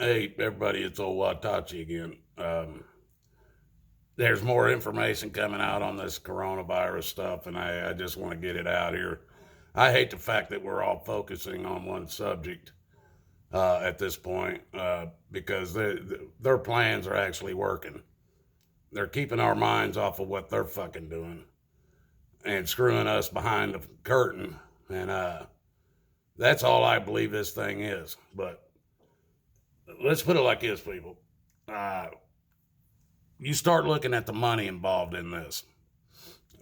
Hey, everybody, it's old Watachi again. There's more information coming out on this coronavirus stuff, and I just want to get it out here. I hate the fact that we're all focusing on one subject at this point because their plans are actually working. They're keeping our minds off of what they're fucking doing and screwing us behind the curtain. And that's all I believe this thing is. But let's put it like this, people. Uh, you start looking at the money involved in this.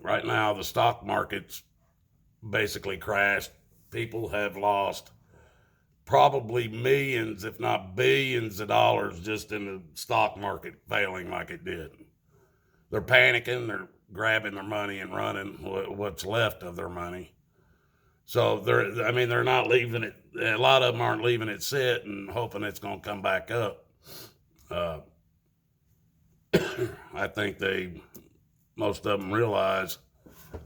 Right now, the stock market's basically crashed. People have lost probably millions, if not billions of dollars just in the stock market failing like it did. They're panicking, they're grabbing their money and running what's left of their money. So they're not leaving it. A lot of them aren't leaving it sit and hoping it's going to come back up. Uh, I think most of them realize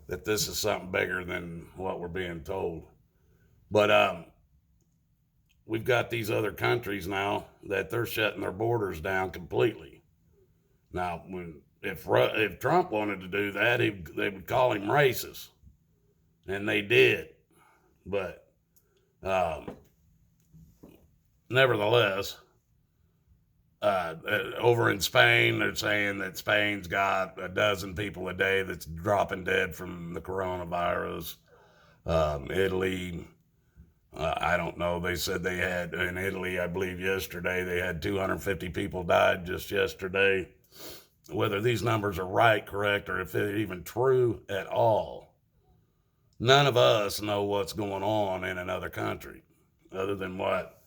that this is something bigger than what we're being told. But we've got these other countries now that they're shutting their borders down completely. Now, if Trump wanted to do that, they would call him racist, and they did. But nevertheless, over in Spain, they're saying that Spain's got a dozen people a day that's dropping dead from the coronavirus. Italy, I don't know. They said they had in Italy, I believe yesterday, they had 250 people died just yesterday. Whether these numbers are right, correct, or if they're even true at all, none of us know what's going on in another country other than what.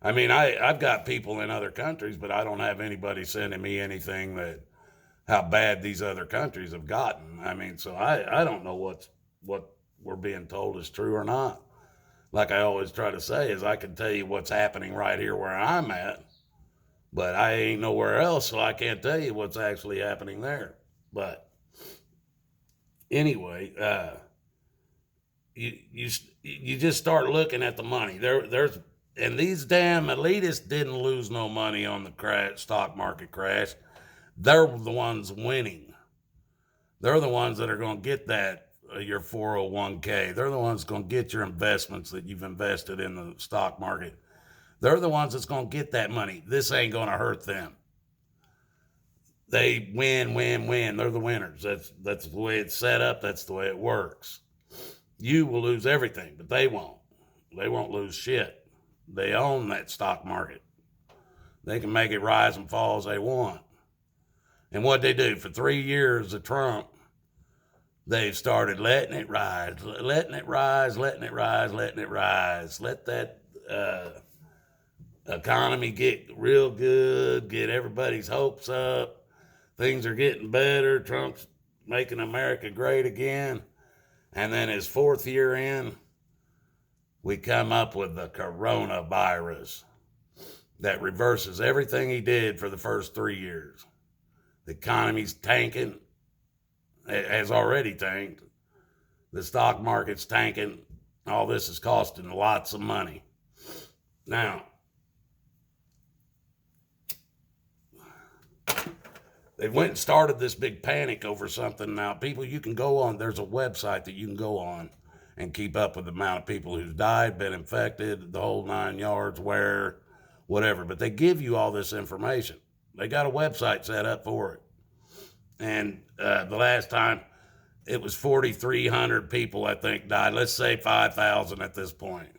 I mean, I've got people in other countries, but I don't have anybody sending me anything that how bad these other countries have gotten. I mean, so I don't know what we're being told is true or not. Like I always try to say is I can tell you what's happening right here where I'm at, but I ain't nowhere else, so I can't tell you what's actually happening there. But anyway, you just start looking at the money. And these damn elitists didn't lose no money on the stock market crash. They're the ones winning. They're the ones that are going to get that your 401k. They're the ones going to get your investments that you've invested in the stock market. They're the ones that's going to get that money. This ain't going to hurt them. They win. They're the winners. That's the way it's set up. That's the way it works. You will lose everything, but they won't. They won't lose shit. They own that stock market. They can make it rise and fall as they want. And what they do for 3 years of Trump, they've started letting it rise. Let that economy get real good, get everybody's hopes up. Things are getting better. Trump's making America great again. And then his 4th year in, we come up with the coronavirus that reverses everything he did for the first 3 years. The economy's tanking. It has already tanked. The stock market's tanking. All this is costing lots of money. Now, they went and started this big panic over something. Now, people, you can go on. There's a website that you can go on and keep up with the amount of people who've died, been infected, the whole 9 yards, where, whatever. But they give you all this information. They got a website set up for it. And the last time, it was 4,300 people, I think, died. Let's say 5,000 at this point.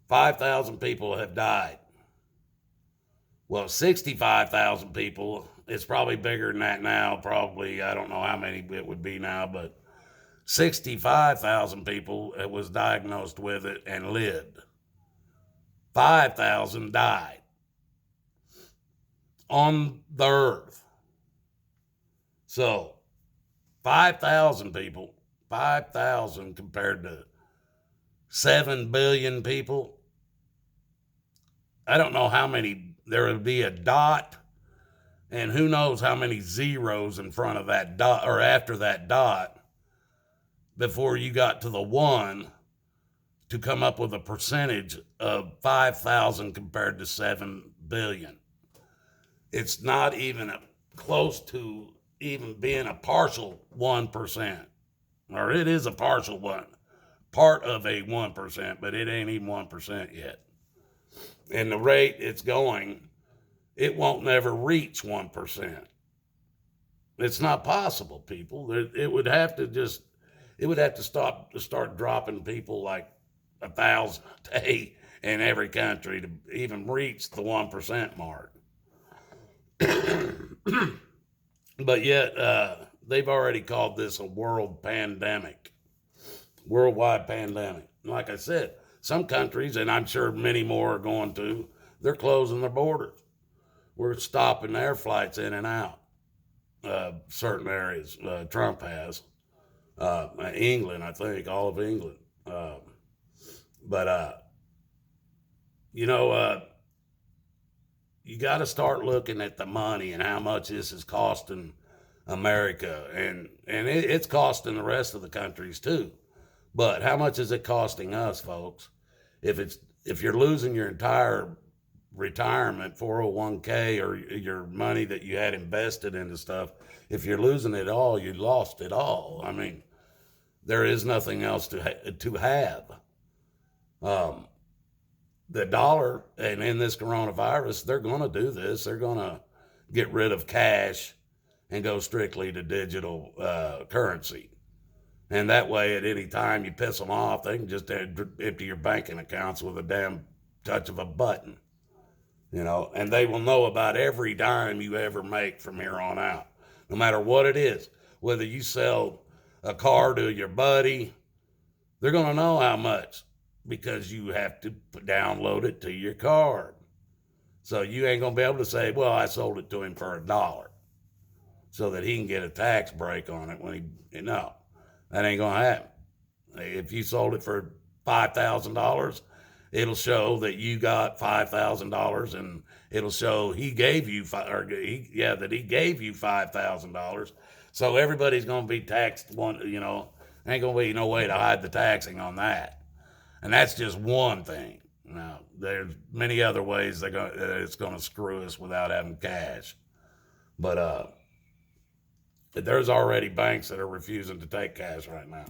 5,000 people have died. Well, 65,000 people, it's probably bigger than that now. Probably, I don't know how many it would be now, but 65,000 people was diagnosed with it and lived. 5,000 died on the earth. So 5,000 people, 5,000 compared to 7 billion people. I don't know how many, there would be a dot, and who knows how many zeros in front of that dot or after that dot before you got to the 1 to come up with a percentage of 5,000 compared to 7 billion. It's not even close to even being a partial 1%, or it is a partial one, part of a 1%, but it ain't even 1% yet. And the rate it's going, it won't never reach 1%. It's not possible, people. It would have to start dropping people like 1,000 a day in every country to even reach the 1% mark. But yet, they've already called this a worldwide pandemic. Like I said, some countries, and I'm sure many more are going to, they're closing their borders. We're stopping air flights in and out. Certain areas, Trump has. England, I think, all of England. But you got to start looking at the money and how much this is costing America, and it's costing the rest of the countries too. But how much is it costing us, folks? If you're losing your entire retirement 401k or your money that you had invested into stuff, if you're losing it all, you lost it all. I mean, there is nothing else to have. The dollar, and in this coronavirus, they're going to do this. They're going to get rid of cash and go strictly to digital currency. And that way, at any time you piss them off, they can just empty your banking accounts with a damn touch of a button. And they will know about every dime you ever make from here on out, no matter what it is. Whether you sell a car to your buddy, they're going to know how much, because you have to download it to your card. So you ain't going to be able to say, well, I sold it to him for $1 so that he can get a tax break on it no, that ain't going to happen. If you sold it for $5,000, it'll show that you got $5,000, and it'll show he gave you $5,000. So everybody's going to be taxed ain't going to be no way to hide the taxing on that. And that's just one thing. Now, there's many other ways that it's going to screw us without having cash. But there's already banks that are refusing to take cash right now.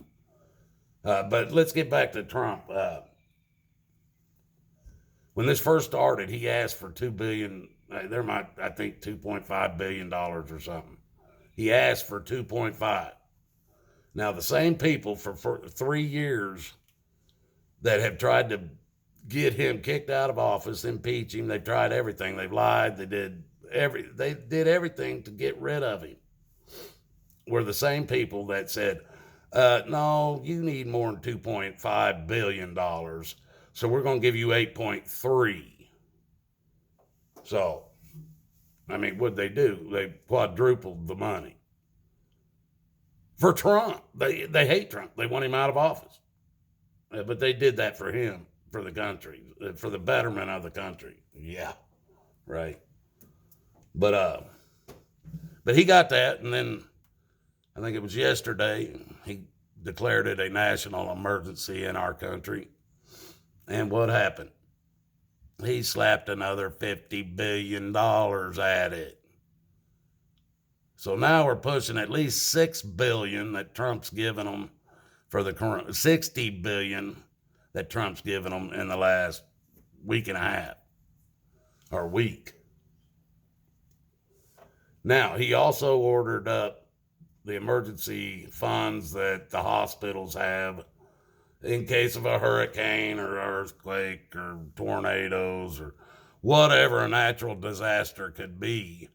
But let's get back to Trump. When this first started, he asked for $2 billion. I think $2.5 billion or something. He asked for 2.5. Now, the same people for 3 years that have tried to get him kicked out of office, impeach him, they've tried everything. They've lied. They did everything to get rid of him. Were the same people that said, no, you need more than $2.5 billion. So we're going to give you 8.3. So, I mean, what'd they do? They quadrupled the money. For Trump. They hate Trump. They want him out of office. But they did that for him, for the country, for the betterment of the country. Yeah, right. But he got that, and then I think it was yesterday, he declared it a national emergency in our country. And what happened? He slapped another $50 billion at it. So now we're pushing at least $6 billion that Trump's given them for the current, $60 billion that Trump's given them in the last week and a half, or week. Now, he also ordered up the emergency funds that the hospitals have in case of a hurricane or earthquake or tornadoes or whatever a natural disaster could be.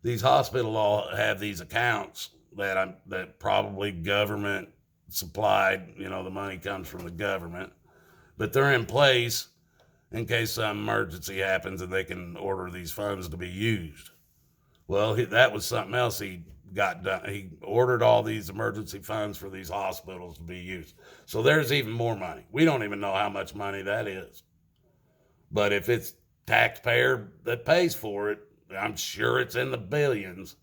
These hospitals all have these accounts that probably government supplied. The money comes from the government, but they're in place in case some emergency happens and they can order these funds to be used. Well, that was something else he got done. He ordered all these emergency funds for these hospitals to be used. So there's even more money. We don't even know how much money that is. But if it's taxpayer that pays for it, I'm sure it's in the billions.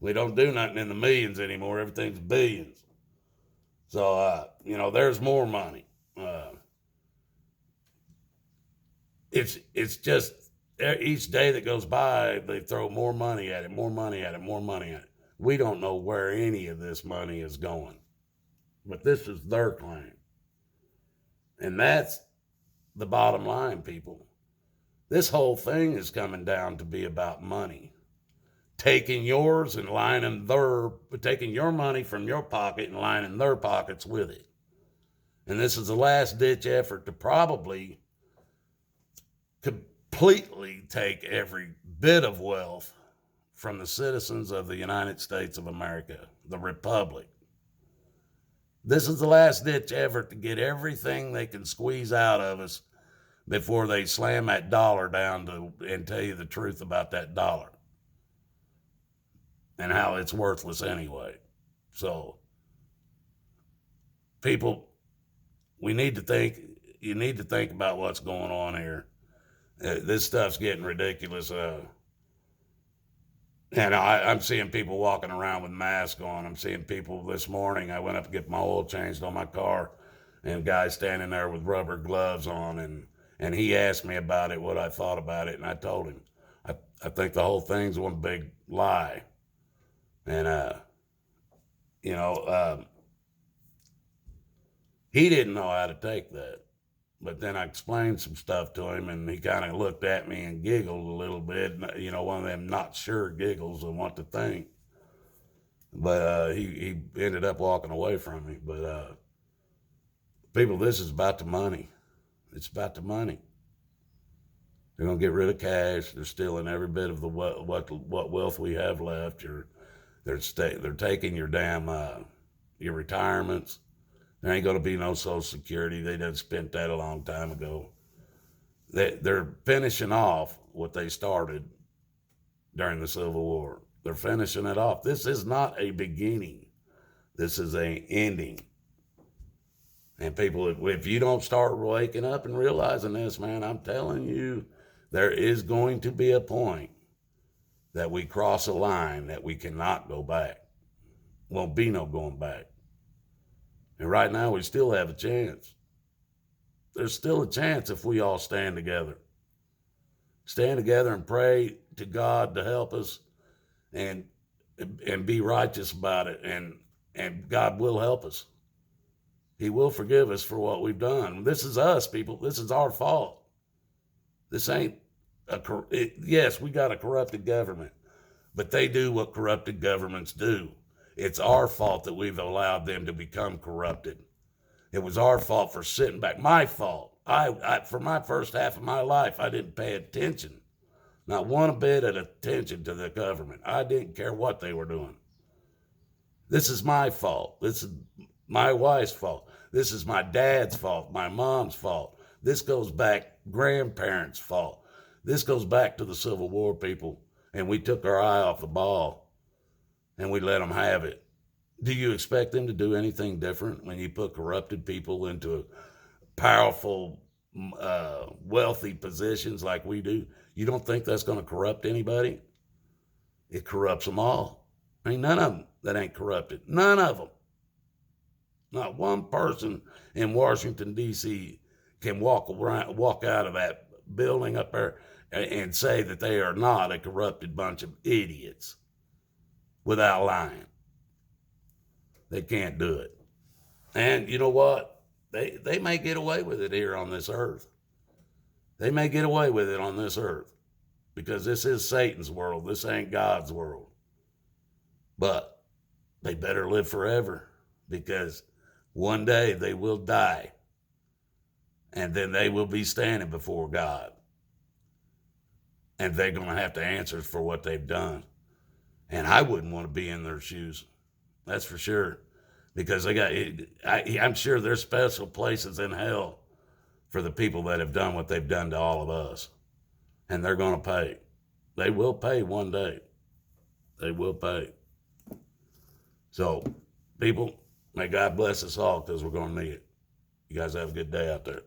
We don't do nothing in the millions anymore. Everything's billions. So, there's more money. It's just each day that goes by, they throw more money at it, more money at it, more money at it. We don't know where any of this money is going, but this is their claim. And that's the bottom line, people. This whole thing is coming down to be about money. Taking yours and taking your money from your pocket and lining their pockets with it. And this is a last ditch effort to probably completely take every bit of wealth from the citizens of the United States of America, the Republic. This is the last ditch effort to get everything they can squeeze out of us before they slam that dollar down and tell you the truth about that dollar and how it's worthless anyway. So, people, you need to think about what's going on here. This stuff's getting ridiculous. And I'm seeing people walking around with masks on. I'm seeing people this morning. I went up to get my oil changed on my car, and a guy standing there with rubber gloves on, and he asked me about it, what I thought about it, and I told him, I think the whole thing's one big lie. And, he didn't know how to take that. But then I explained some stuff to him, and he kind of looked at me and giggled a little bit. One of them not sure giggles on what to think. But he ended up walking away from me. But people, this is about the money. It's about the money. They're going to get rid of cash. They're stealing every bit of the what wealth we have left. They're taking your damn your retirements. There ain't going to be no Social Security. They done spent that a long time ago. They're finishing off what they started during the Civil War. They're finishing it off. This is not a beginning. This is an ending. And people, if you don't start waking up and realizing this, man, I'm telling you, there is going to be a point that we cross a line that we cannot go back. Won't be no going back. And right now, we still have a chance. There's still a chance if we all stand together. Stand together and pray to God to help us and be righteous about it. And God will help us. He will forgive us for what we've done. This is us, people. This is our fault. This ain't yes, we got a corrupted government, but they do what corrupted governments do. It's our fault that we've allowed them to become corrupted. It was our fault for sitting back. My fault. I for my first half of my life, I didn't pay attention. Not one bit of attention to the government. I didn't care what they were doing. This is my fault. This is my wife's fault. This is my dad's fault, my mom's fault. This goes back, grandparents' fault. This goes back to the Civil War, people, and we took our eye off the ball. And we let them have it. Do you expect them to do anything different when you put corrupted people into powerful, wealthy positions like we do? You don't think that's going to corrupt anybody? It corrupts them all. Ain't none of them that ain't corrupted. None of them. Not one person in Washington, D.C. can walk out of that building up there and say that they are not a corrupted bunch of idiots. Without lying. They can't do it. And you know what? They may get away with it here on this earth. They may get away with it on this earth because this is Satan's world. This ain't God's world. But they better live forever because one day they will die and then they will be standing before God. And they're going to have to answer for what they've done. And I wouldn't want to be in their shoes. That's for sure. Because I'm sure there's special places in hell for the people that have done what they've done to all of us. And they're going to pay. They will pay one day. They will pay. So, people, may God bless us all because we're going to need it. You guys have a good day out there.